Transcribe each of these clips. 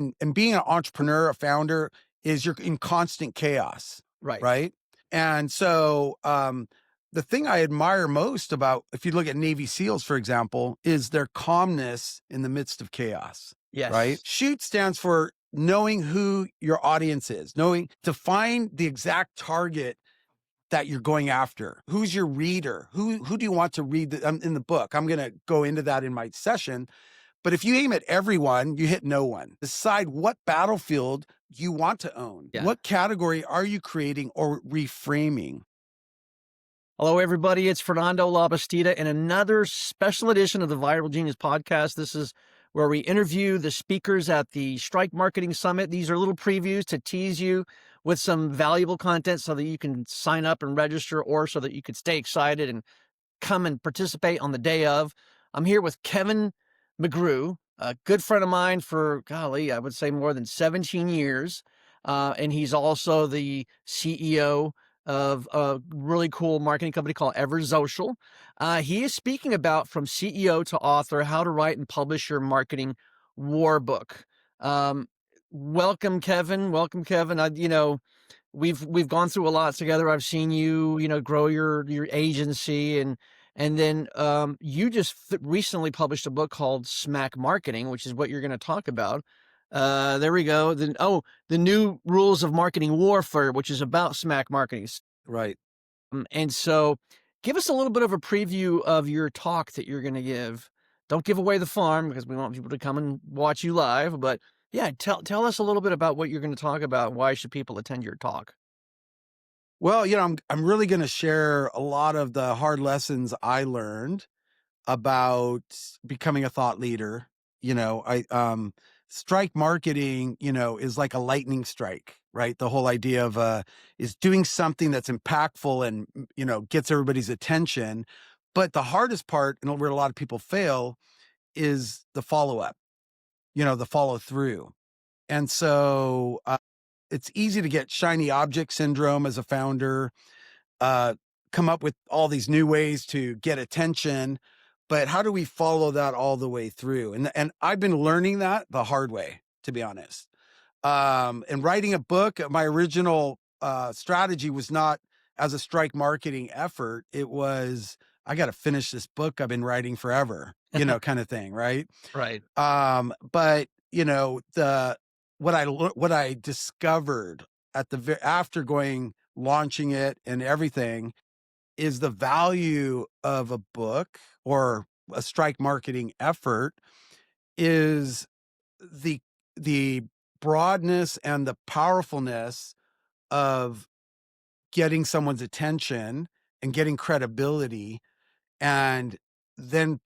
And being an entrepreneur, a founder, is you're in constant chaos, Right. right? And so, the thing I admire most about, if you look at Navy SEALs, for example, is their calmness in the midst of chaos, right? Yes. Shoot stands for knowing who your audience is, knowing to find the exact target that you're going after. Who's your reader? Who do you want to read in the book? I'm going to go into that in my session. But if you aim at everyone, you hit no one. Decide what battlefield you want to own. Yeah. What category are you creating or reframing? Hello, everybody. It's Fernando Labastida in another special edition of the Viral Genius podcast. This is where we interview the speakers at the Strike Marketing Summit. These are little previews to tease you with some valuable content so that you can sign up and register, or so that you could stay excited and come and participate on the day of. I'm here with Kevin McGrew, a good friend of mine for, golly, I would say more than 17 years. And he's also the CEO of a really cool marketing company called EverSocial. He is speaking about from CEO to author, how to write and publish your marketing war book. Um, welcome, Kevin. Welcome, Kevin. We've gone through a lot together. I've seen you, grow your agency, and then you just recently published a book called SMAC Marketing, which is what you're going to talk about. There we go. The new rules of marketing warfare, which is about SMAC marketing. Right. And so, give us a little bit of a preview of your talk that you're going to give. Don't give away the farm, because we want people to come and watch you live. But yeah, tell us a little bit about what you're going to talk about. Why should people attend your talk? Well, I'm really going to share a lot of the hard lessons I learned about becoming a thought leader. Strike marketing, is like a lightning strike, right? The whole idea of is doing something that's impactful and gets everybody's attention. But the hardest part, and where a lot of people fail, is the follow up, the follow through. And so it's easy to get shiny object syndrome as a founder, uh, come up with all these new ways to get attention. But how do we follow that all the way through? And I've been learning that the hard way, to be honest. And writing a book, my original strategy was not as a strike marketing effort. It was, I got to finish this book I've been writing forever, kind of thing, right? Right. But what I discovered after launching it and everything is the value of a book or a strike marketing effort is the the broadness and the powerfulness of getting someone's attention and getting credibility, and then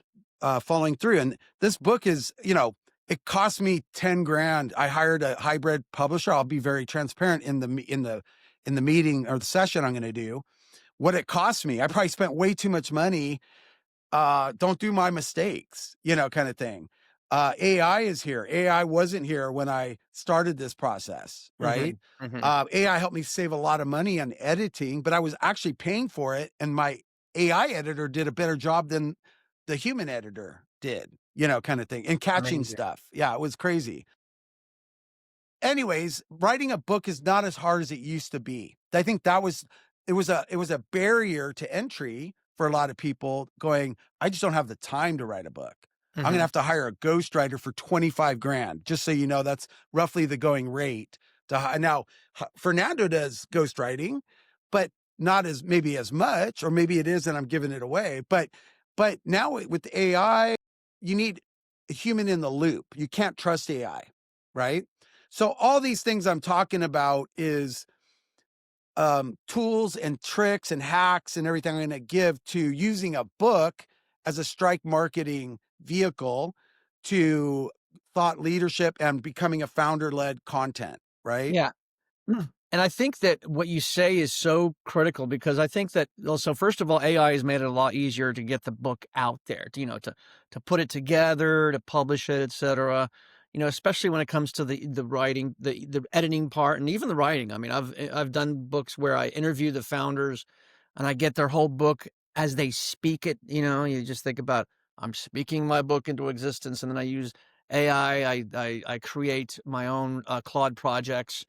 following through. And this book is, it cost me 10 grand. I hired a hybrid publisher. I'll be very transparent in the meeting or the session I'm going to do. What it cost me, I probably spent way too much money. Don't do my mistakes, kind of thing. AI is here. AI wasn't here when I started this process, right? Mm-hmm. Mm-hmm. AI helped me save a lot of money on editing, but I was actually paying for it. And my AI editor did a better job than the human editor did, kind of thing, and catching Amazing. stuff. Yeah, it was crazy. Anyways, writing a book is not as hard as it used to be. I think it was a barrier to entry for a lot of people going, I just don't have the time to write a book. I'm going to have to hire a ghostwriter for 25 grand. Just so you know, that's roughly the going rate. Now, Fernando does ghostwriting, but not maybe as much, or maybe it is and I'm giving it away. But now with AI, you need a human in the loop. You can't trust AI, right? So all these things I'm talking about is tools and tricks and hacks and everything I'm going to give to using a book as a strike marketing vehicle to thought leadership and becoming a founder-led content, right? Yeah. And I think that what you say is so critical, because I think that also, first of all, AI has made it a lot easier to get the book out there, to put it together, to publish it, etc. Especially when it comes to the writing, the editing part, and even the writing. I mean, I've done books where I interview the founders and I get their whole book as they speak it. You just think about, I'm speaking my book into existence, and then I use AI. I create my own Claude projects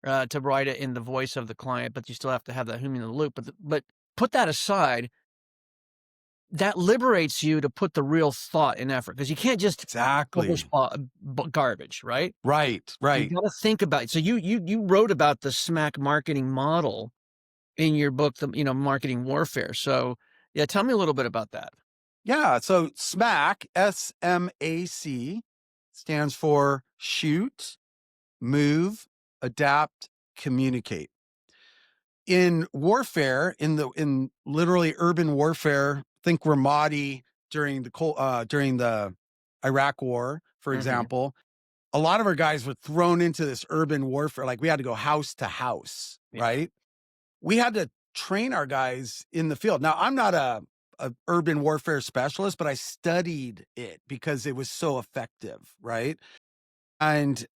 to write it in the voice of the client, but you still have to have that human in the loop. But put that aside, that liberates you to put the real thought and effort because you can't just publish Exactly. garbage, right? Right, You right. got to think about it. So you wrote about the SMAC marketing model in your book, the marketing warfare. So yeah, tell me a little bit about that. Yeah, so SMAC, SMAC, stands for shoot, move, adapt, communicate. In warfare, in literally urban warfare, think Ramadi during the Iraq War, for Hmm. example. A lot of our guys were thrown into this urban warfare. Like we had to go house to house, Yeah. right? We had to train our guys in the field. Now, I'm not a urban warfare specialist, but I studied it because it was so effective, right? And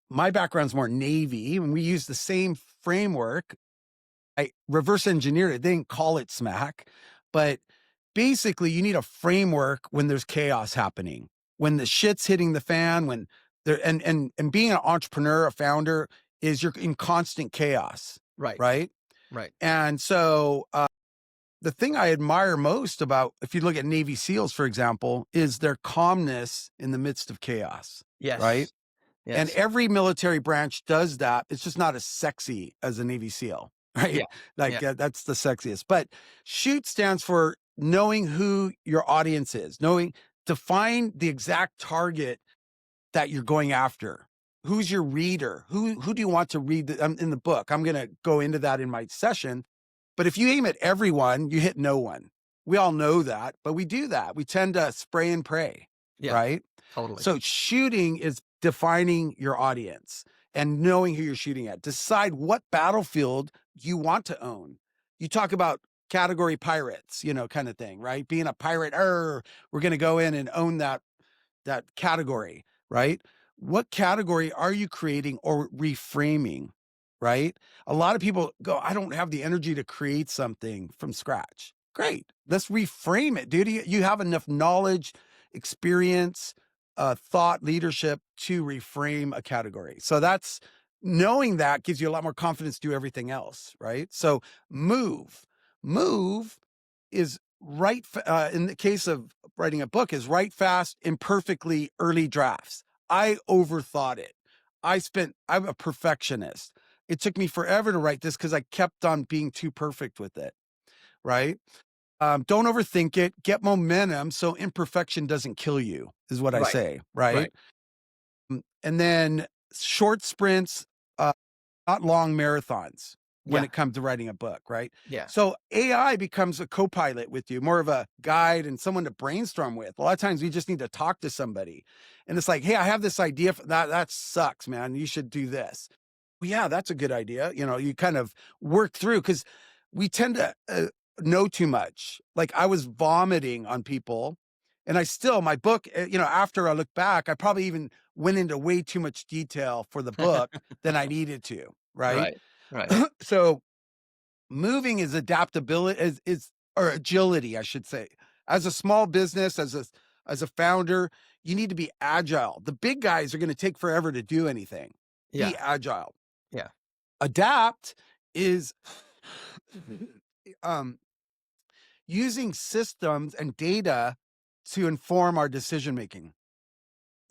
my background's more Navy, and we use the same framework. I reverse engineered it. They didn't call it SMAC, but basically you need a framework when there's chaos happening, when the shit's hitting the fan, when there and being an entrepreneur, a founder, is you're in constant chaos, Right. right? Right. And so the thing I admire most about, if you look at Navy SEALs, for example, is their calmness in the midst of chaos, right? Yes. And Yes. every military branch does that. It's just not as sexy as a Navy SEAL, Yeah. right? Yeah. Like that's the sexiest. But shoot stands for knowing who your audience is, knowing to find the exact target that you're going after. Who's your reader? Who do you want to read in the book? I'm going to go into that in my session. But if you aim at everyone, you hit no one. We all know that, but we do that. We tend to spray and pray, Yeah. right? Totally. So shooting is defining your audience and knowing who you're shooting at. Decide what battlefield you want to own. You talk about category pirates, kind of thing, right? Being a pirate, we're going to go in and own that category, right? What category are you creating or reframing, right? A lot of people go, I don't have the energy to create something from scratch. Great. Let's reframe it, dude. You have enough knowledge, experience, thought, leadership to reframe a category. So that's knowing that gives you a lot more confidence to do everything else, right? So move is in the case of writing a book, is write fast, imperfectly, early drafts. I overthought it. I'm a perfectionist. It took me forever to write this because I kept on being too perfect with it, right? Don't overthink it. Get momentum so imperfection doesn't kill you, is what I Right. say, right? Right. And then short sprints, uh, not long marathons when Yeah. it comes to writing a book, right? Yeah. So AI becomes a co-pilot with you, more of a guide and someone to brainstorm with. A lot of times we just need to talk to somebody. And it's like, hey, I have this idea for that sucks, man. You should do this. Well, yeah, that's a good idea. You kind of work through because we tend to know too much. Like I was vomiting on people and my book, after I look back, I probably even went into way too much detail for the book than I needed to. Right. Right. Right. So moving is adaptability is or agility, I should say. As a small business, as a founder, you need to be agile. The big guys are going to take forever to do anything. Be Yeah. agile. Yeah. Adapt is um, using systems and data to inform our decision making.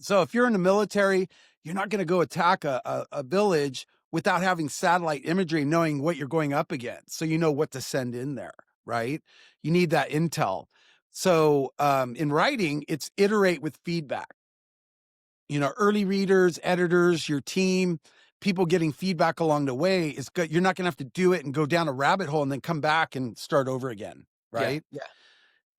So if you're in the military, you're not going to go attack a village without having satellite imagery, knowing what you're going up against. So you know what to send in there, right? You need that intel. So in writing, it's iterate with feedback. Early readers, editors, your team, people getting feedback along the way is good. You're not going to have to do it and go down a rabbit hole and then come back and start over again, Yeah. right? Yeah.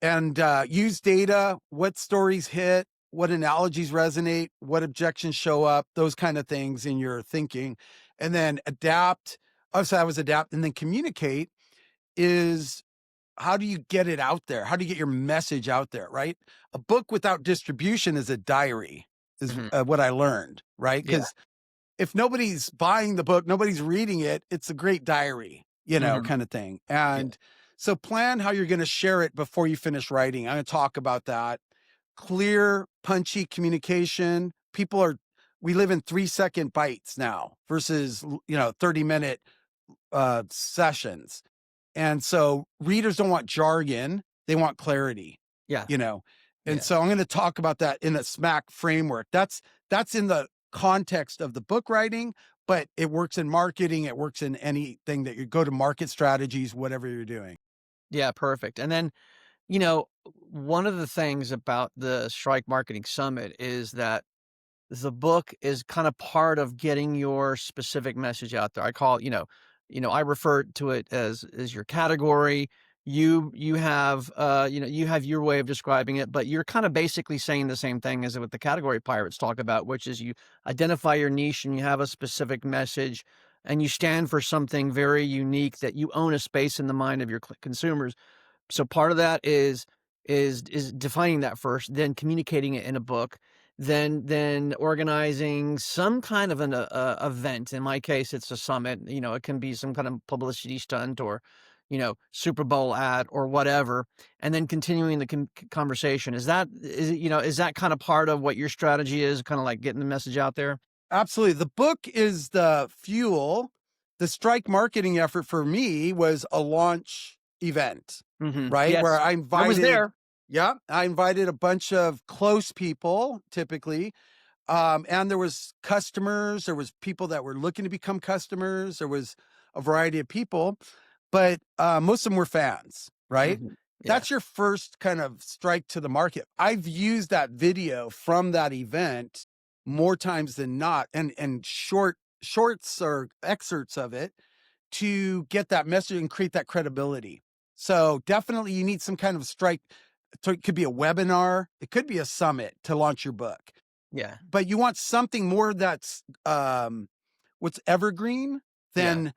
And use data, what stories hit, what analogies resonate, what objections show up, those kind of things in your thinking. And then adapt. Obviously, I was adapt and then communicate is how do you get it out there? How do you get your message out there, right? A book without distribution is a diary, is Mhm. what I learned, right? Yeah. Because if nobody's buying the book, nobody's reading it, it's a great diary, Mhm. kind of thing. Yeah. And so plan how you're going to share it before you finish writing. I'm going to talk about that. clear, punchy communication. We live in 3-second bites now versus, 30-minute sessions. And so readers don't want jargon, they want clarity, Yeah. you know. And Yeah. so I'm going to talk about that in a SMAC framework. That's in the context of the book writing, but it works in marketing, it works in anything that you go to market strategies, whatever you're doing. Yeah. Perfect. And then, you know, one of the things about the Strike Marketing Summit is that the book is kind of part of getting your specific message out there. I call it, I refer to it as your category. You have you have your way of describing it, but you're kind of basically saying the same thing as what the category pirates talk about, which is you identify your niche and you have a specific message and you stand for something very unique that you own a space in the mind of your consumers. So part of that is defining that first, then communicating it in a book, then organizing some kind of an event. In my case, it's a summit. It can be some kind of publicity stunt or, Super Bowl ad or whatever, and then continuing the conversation. Is that kind of part of what your strategy is? Kind of like getting the message out there. Absolutely. The book is the fuel. The strike marketing effort for me was a launch event, right? Where Yes, I was there. I invited a bunch of close people typically. And there was customers, there was people that were looking to become customers. There was a variety of people, but most of them were fans, right? Yeah, That's your first kind of strike to the market. I've used that video from that event more times than not, and shorts or excerpts of it to get that message and create that credibility. So definitely you need some kind of strike. So it could be a webinar, it could be a summit to launch your book, yeah, but you want something more that's what's evergreen yeah. than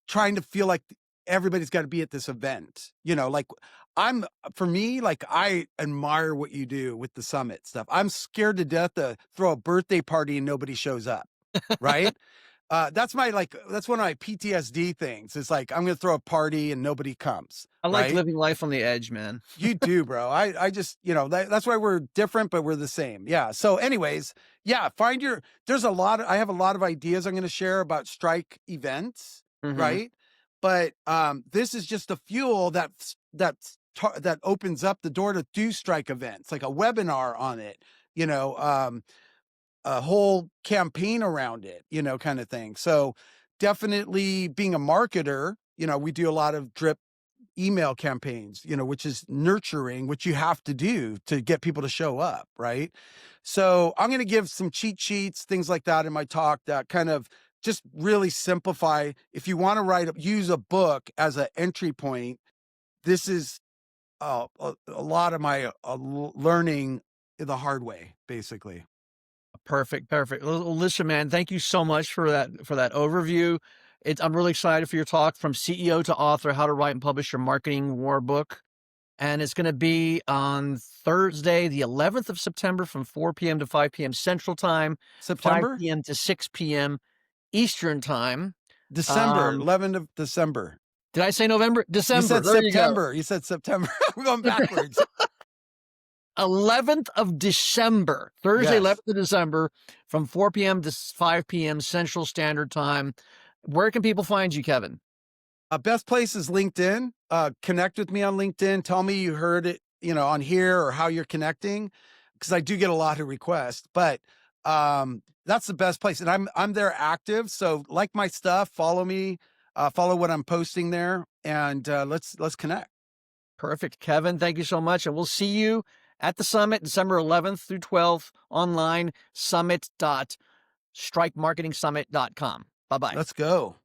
trying to feel like everybody's got to be at this event. Like I'm for me, like I admire what you do with the summit stuff. I'm scared to death to throw a birthday party and nobody shows up. Right. That's one of my PTSD things. It's like I'm gonna throw a party and nobody comes. I like Right. living life on the edge, man. You do, bro. I just, that's why we're different, but we're the same. Yeah. So anyways, yeah, I have a lot of ideas I'm going to share about strike events. Hmm. Right. But, this is just a fuel that opens up the door to do strike events, like a webinar on it, you know, a whole campaign around it, kind of thing. So definitely being a marketer, we do a lot of drip email campaigns, which is nurturing, which you have to do to get people to show up, right? So I'm going to give some cheat sheets, things like that in my talk that kind of just really simplify. If you want to use a book as an entry point, this is a lot of my learning the hard way, basically. Perfect, perfect. Well, listen, man, thank you so much for that overview. I'm really excited for your talk from CEO to author: How to Write and Publish Your Marketing War Book. And it's going to be on Thursday, the 11th of September, from 4 p.m. to 5 p.m. Central Time, September, 5 p.m. to 6 p.m. Eastern Time. December, Um, 11th of December. did I say November? You December. said There you go. September. You said September. I'm going backwards. 11th of December, Thursday, Yes. 11th of December, from 4 p.m. to 5 p.m. Central Standard Time. Where can people find you, Kevin? Best place is LinkedIn. Connect with me on LinkedIn. Tell me you heard it, on here or how you're connecting, because I do get a lot of requests. But that's the best place, and I'm there active. So like my stuff, follow me, follow what I'm posting there, and let's connect. Perfect, Kevin. Thank you so much. And we'll see you at the summit, December 11th through 12th, online, summit.strikemarketingsummit.com. Bye-bye. Let's go.